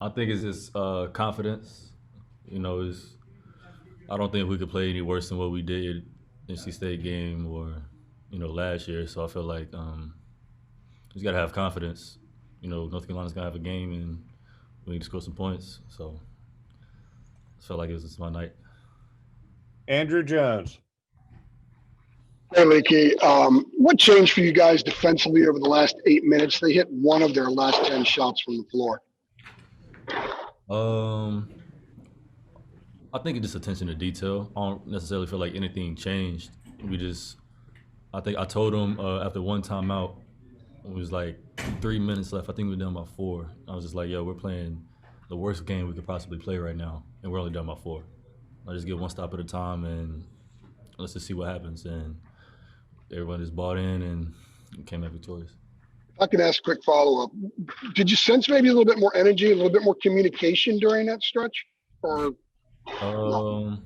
I think it's just confidence. Is I don't think we could play any worse than what we did in NC State game or last year. So I feel like you just gotta have confidence. North Carolina's gonna have a game and we need to score some points. So I felt like it was just my night. Andrew Jones. Hey, Leaky. What changed for you guys defensively over the last 8 minutes? They hit one of their last 10 shots from the floor. Um, I think it's just attention to detail. I don't necessarily feel like anything changed. I think I told him after one timeout, it was like 3 minutes left. I think we were down by four. I was just like, yo, we're playing the worst game we could possibly play right now, and we're only down by four. I just get one stop at a time, and let's just see what happens. And everyone just bought in and came out victorious. If I can ask a quick follow up, did you sense maybe a little bit more energy, a little bit more communication during that stretch? Or no? Um,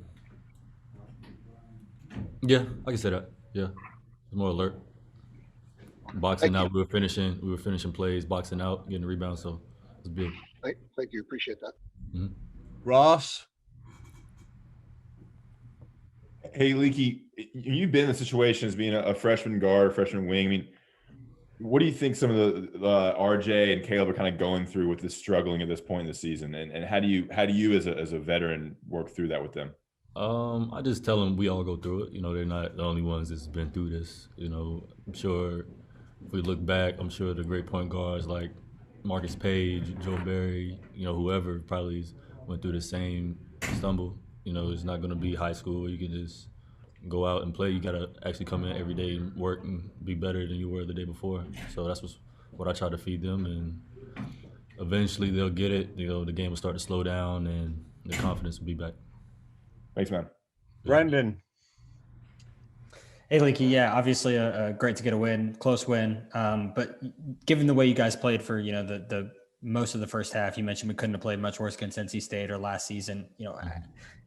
yeah, I can say that. Yeah, more alert. Boxing Thank you. out, we were finishing plays, boxing out, getting rebounds. So it's big. Thank you. Appreciate that. Mhm. Ross. Hey, Leaky, you've been in situations being a freshman guard, freshman wing. I mean, what do you think some of the RJ and Caleb are kind of going through with this struggling at this point in the season, and how do you as a veteran work through that with them? I just tell them we all go through it. They're not the only ones that's been through this. I'm sure if we look back, I'm sure the great point guards like Marcus Page, Joe Barry, whoever probably went through the same stumble. It's not going to be high school where you can just go out and play. You got to actually come in every day and work and be better than you were the day before. So that's what I try to feed them, and eventually they'll get it. The game will start to slow down and the confidence will be back. Thanks, man. Brendan. Hey, Leaky. Yeah, obviously great to get a win, close win. But given the way you guys played for the most of the first half, you mentioned we couldn't have played much worse against NC State or last season.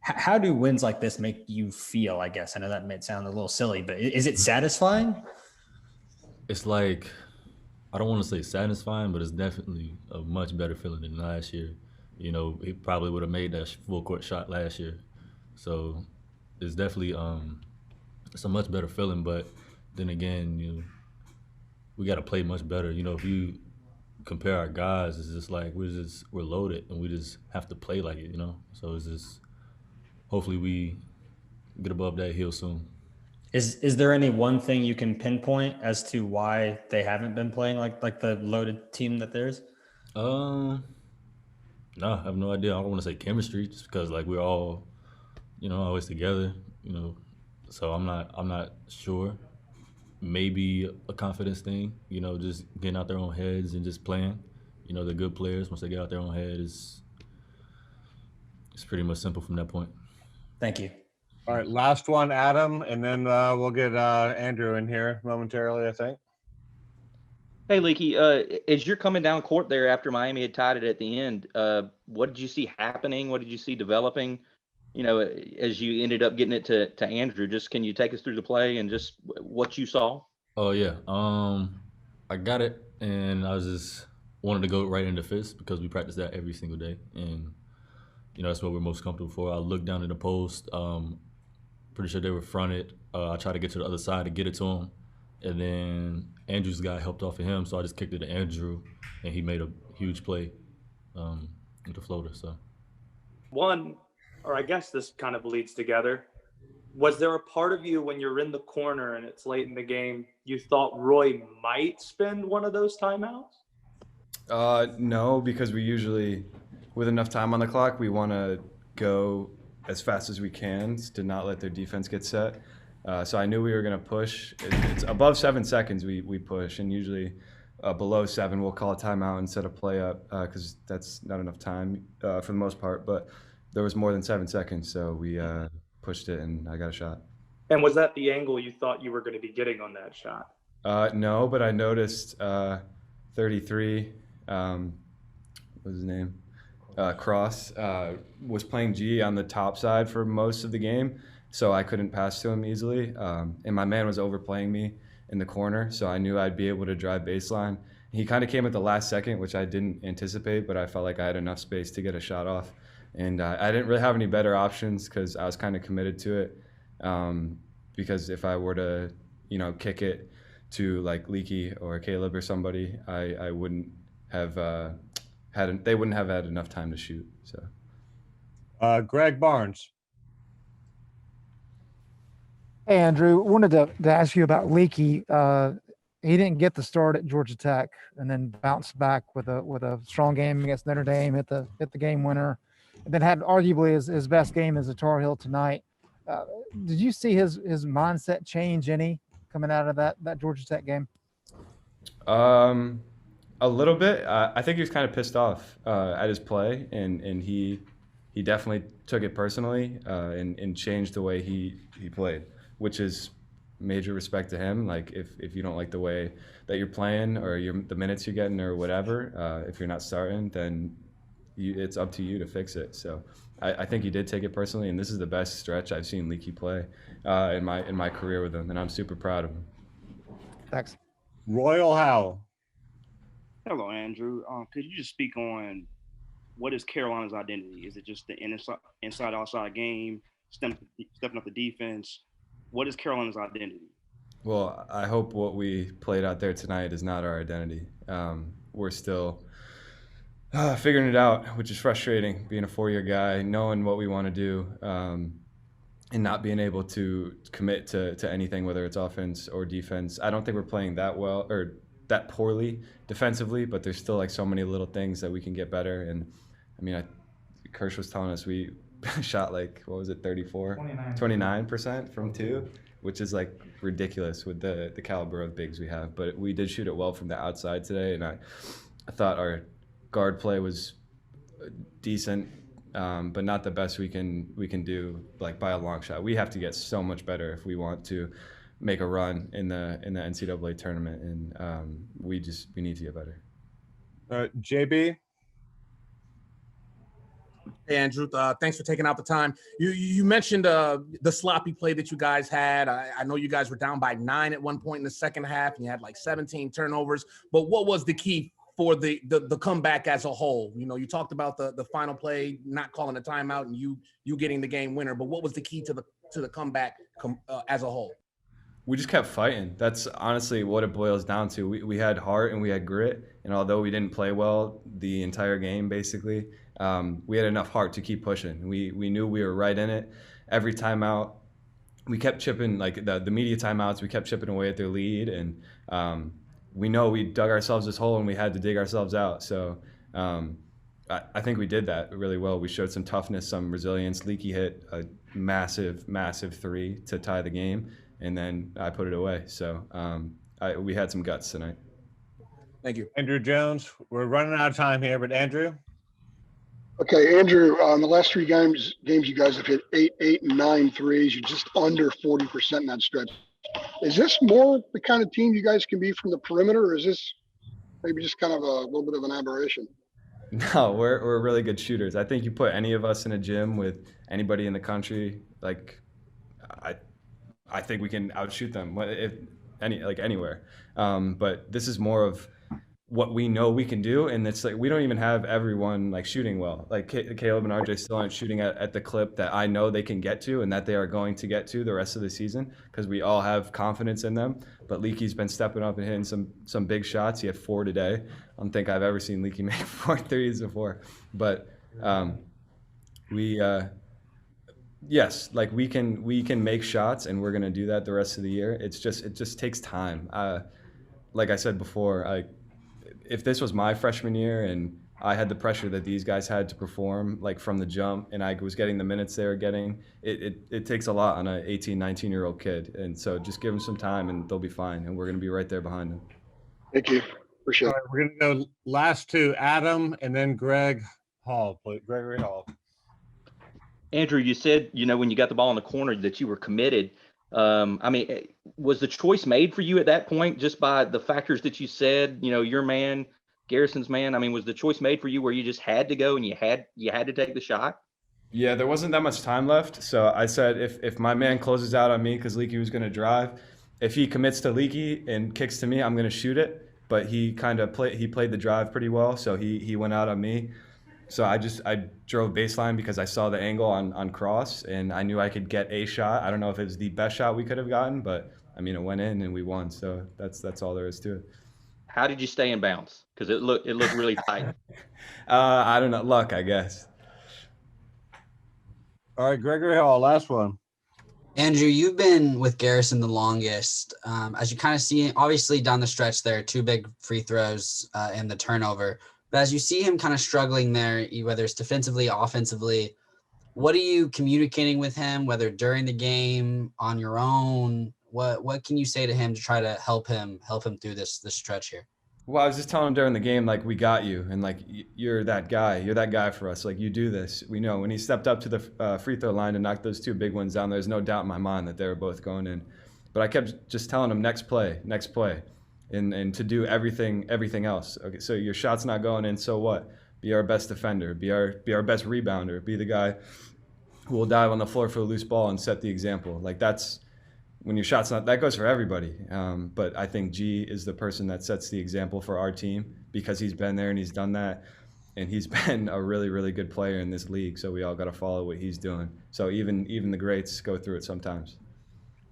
How do wins like this make you feel? I guess I know that may sound a little silly, but is it satisfying? It's like, I don't want to say satisfying, but it's definitely a much better feeling than last year. He probably would have made that full court shot last year. So it's definitely it's a much better feeling. But then again, we got to play much better. If you compare our guys, it's just like we're loaded and we just have to play like it. So it's just hopefully we get above that hill soon. Is there any one thing you can pinpoint as to why they haven't been playing like the loaded team that there's? Um, no, I have no idea. I don't want to say chemistry, just because like we're all, always together. So I'm not sure. Maybe a confidence thing. Just getting out their own heads and just playing. They're good players. Once they get out their own head, it's pretty much simple from that point. Thank you. All right, last one, Adam, and then we'll get Andrew in here momentarily, I think. Hey, Leaky, as you're coming down court there after Miami had tied it at the end, what did you see happening? What did you see developing? As you ended up getting it to Andrew, just can you take us through the play and just what you saw? Oh yeah. I got it, and I was just wanted to go right into fist because we practice that every single day, and that's what we're most comfortable for. I looked down at the post. Pretty sure they were fronted. I tried to get to the other side to get it to him, and then Andrew's guy helped off of him, so I just kicked it to Andrew, and he made a huge play with the floater. So One, or I guess this kind of bleeds together. Was there a part of you when you're in the corner and it's late in the game, you thought Roy might spend one of those timeouts? No, because we usually, with enough time on the clock, we want to go as fast as we can to not let their defense get set. So I knew we were going to push. It's above 7 seconds we push, and usually below 7 we'll call a timeout and set a play up because that's not enough time for the most part. But there was more than 7 seconds, so we pushed it, and I got a shot. And was that the angle you thought you were going to be getting on that shot? No, but I noticed 33, what was his name? Cross was playing G on the top side for most of the game, so I couldn't pass to him easily. And my man was overplaying me in the corner, so I knew I'd be able to drive baseline. he kind of came at the last second, which I didn't anticipate, but I felt like I had enough space to get a shot off. And I didn't really have any better options because I was kind of committed to it. Because if I were to, kick it to like Leaky or Caleb or somebody, I wouldn't have they wouldn't have had enough time to shoot. So, Greg Barnes. Hey, Andrew, wanted to ask you about Leaky. He didn't get the start at Georgia Tech and then bounced back with a strong game against Notre Dame, hit the game winner, and then had arguably his best game as a Tar Heel tonight. Did you see his mindset change any coming out of that Georgia Tech game? A little bit. I think he was kind of pissed off at his play, and he definitely took it personally and changed the way he played, which is major respect to him. Like if you don't like the way that you're playing or the minutes you're getting or whatever, if you're not starting, then it's up to you to fix it. So I think he did take it personally, and this is the best stretch I've seen Leaky play in my career with him, and I'm super proud of him. Thanks. Royal Howell. Hello, Andrew. Could you just speak on what is Carolina's identity? Is it just the inside-outside game, stepping up the defense? What is Carolina's identity? Well, I hope what we played out there tonight is not our identity. We're still figuring it out, which is frustrating, being a 4-year guy, knowing what we want to do, and not being able to commit to anything, whether it's offense or defense. I don't think we're playing that well or that poorly defensively, but there's still like so many little things that we can get better. And I mean, Kirsch was telling us we shot like, what was it, 29% from two, which is like ridiculous with the caliber of bigs we have. But we did shoot it well from the outside today, and I thought our guard play was decent, but not the best we can do like by a long shot. We have to get so much better if we want to make a run in the NCAA tournament, and we need to get better. JB. Hey, Andrew, thanks for taking out the time. You mentioned the sloppy play that you guys had. I know you guys were down by 9 at one point in the second half, and you had like 17 turnovers. But what was the key for the comeback as a whole? You talked about the final play, not calling a timeout, and you getting the game winner. But what was the key to the comeback as a whole? We just kept fighting. That's honestly what it boils down to. We had heart and we had grit, and although we didn't play well the entire game, basically, we had enough heart to keep pushing. We knew we were right in it. Every timeout, we kept chipping, like the media timeouts, we kept chipping away at their lead, and we know we dug ourselves this hole and we had to dig ourselves out. So I think we did that really well. We showed some toughness, some resilience. Leaky hit a massive, massive 3 to tie the game, and then I put it away. So we had some guts tonight. Thank you. Andrew Jones. We're running out of time here, but Andrew. Okay, Andrew, in the last 3 games you guys have hit 8 and 9 threes. You're just under 40% in that stretch. Is this more the kind of team you guys can be from the perimeter, or is this maybe just kind of a little bit of an aberration? No, we're really good shooters. I think you put any of us in a gym with anybody in the country, like I think we can outshoot them anywhere. But this is more of what we know we can do, and it's like we don't even have everyone like shooting well. Like Caleb and RJ still aren't shooting at the clip that I know they can get to and that they are going to get to the rest of the season, because we all have confidence in them. But Leaky's been stepping up and hitting some big shots. He had 4 today. I don't think I've ever seen Leaky make 4 threes before. But yes, like we can make shots, and we're gonna do that the rest of the year. It just takes time. Like I said before, if this was my freshman year and I had the pressure that these guys had to perform like from the jump, and I was getting the minutes they were getting, it takes a lot on an 18, 19-year-old kid. And so just give them some time and they'll be fine, and we're going to be right there behind them. Thank you. Appreciate it. All right, we're going to go last 2, Adam and then Greg Hall, please. Gregory Hall. Andrew, you said, when you got the ball in the corner that you were committed. I mean, was the choice made for you at that point just by the factors that you said, your man, Garrison's man? I mean, was the choice made for you where you just had to go and you had to take the shot? Yeah, there wasn't that much time left. So I said, if my man closes out on me because Leaky was going to drive, if he commits to Leaky and kicks to me, I'm going to shoot it. but he kind of played the drive pretty well, so he went out on me. So I drove baseline because I saw the angle on cross, and I knew I could get a shot. I don't know if it was the best shot we could have gotten, but I mean, it went in and we won. So that's all there is to it. How did you stay in bounds? Because it looked really tight. I don't know, luck, I guess. All right, Gregory Hall, last one. Andrew, you've been with Garrison the longest. As you kind of see, obviously down the stretch there, 2 big free throws and the turnover. But as you see him kind of struggling there, whether it's defensively, offensively, what are you communicating with him, whether during the game, on your own? What can you say to him to try to help him through this stretch here? Well, I was just telling him during the game, like, we got you, and like, you're that guy. You're that guy for us. Like, you do this. We know. When he stepped up to the free throw line and knocked those 2 big ones down, there's no doubt in my mind that they were both going in. But I kept just telling him next play, and to do everything else. Okay, so your shot's not going in, so what? Be our best defender. Be our best rebounder. Be the guy who will dive on the floor for a loose ball and set the example. Like, that's when your shot's not, that goes for everybody. But I think G is the person that sets the example for our team because he's been there and he's done that. And he's been a really, really good player in this league. So we all got to follow what he's doing. So even the greats go through it sometimes.